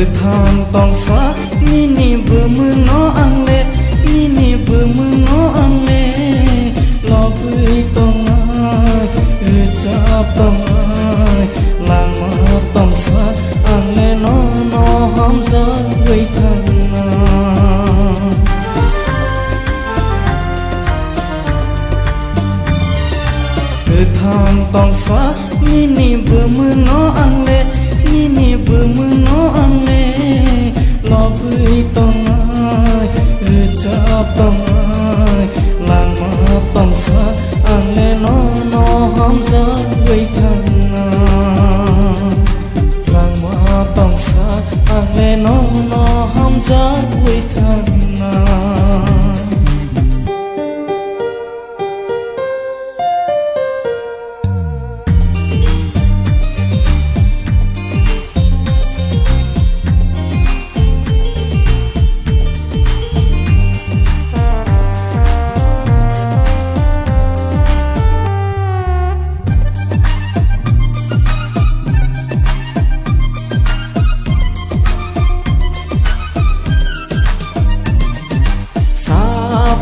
tham tòng xóa ni vừa mưa nó ăn lệ ni vừa mưa nó ăn lệ lo vui tòng ai cha tòng ai làng mà tòng xóa ăn lệ nó hóm gió vui thằng tham tòng xóa ni vừa mưa nó ăn lệ ni vừa mưa nó ăn lệ lo vui tòng ai cha tòng ai làng mà tòng xóa ăn lệ nó hóm gió vui thằng làng mà tòng xóa ăn lệ nó hóm gió vui thằng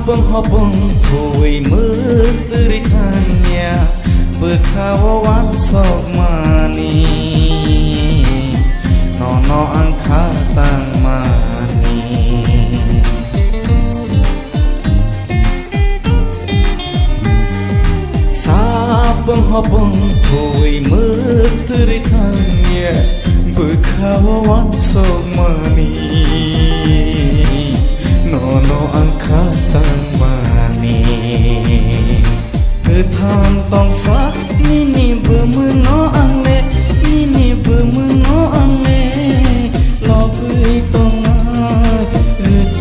bông hoa bông thổi mưa tươi than nhà bờ khao ván sọc mani nó ăn khá tang mani sa bông hoa bông thổi mưa tươi than nhà bờ khao ván sọc mani nó ăn khá tang mani tham tòng xóa ni vừa mưa nó ăn lệ ni vừa mưa nó ăn lệ lo vui tòng ai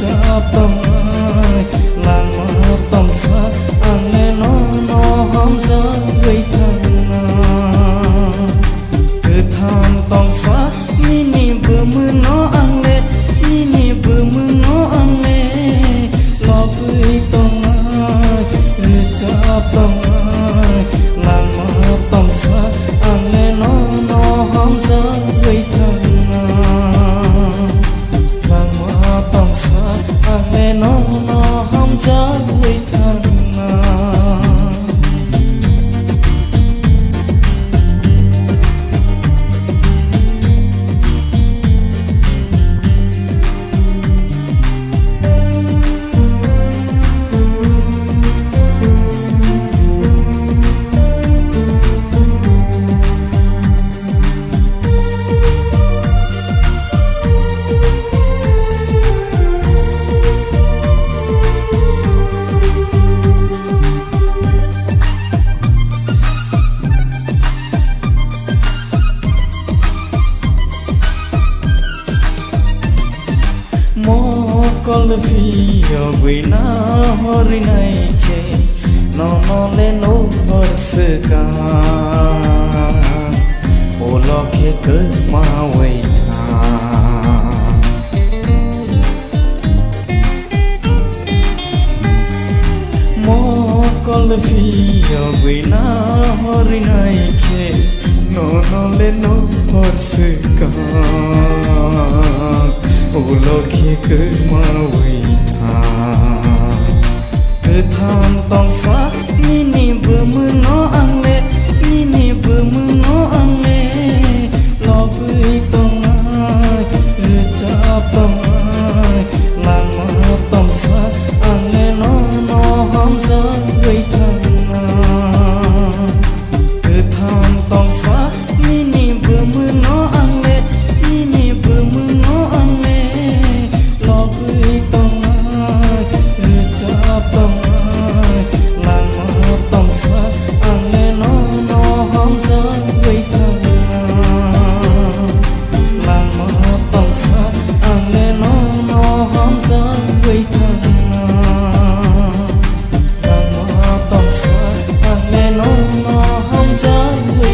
cha tòng ai làng mà tòng xóa ăn lệ nó hóm gió vui thằng tham tòng xóa ni vừa mưa nó ăn lệ ni vừa mưa nó ăn lệ lo vui tòng ai cha tòng ai làng mà tòng xóa ăn lệ nó hóm gió vui thằng làng mà tòng xóa ăn lệ nó hóm gió vui thằng con le fio guina hori nai ke no le no hor ska o lo ke ke ma wei tha mo con le fio guina hori nai ke no le no hor ska lo khi cứ mơ quỳ thà tham tòng xóa ni vừa mưa nó ăn lệ ni vừa mưa nó ăn lệ lo vui tòng ai cha tòng ai làng mà tòng xóa ăn lệ nó hóm gió vui thằng tham tòng xóa ni vừa mưa nó ăn lệ ni vừa mưa nó ăn lệ lo vui tòng ai cha tòng ai làng mà tòng xóa ăn lệ nó hóm gió vui thằng làng mà tòng xóa ăn lệ nó hóm gió vui thằng làng mà tòng xóa ăn lệ nó hóm gió vui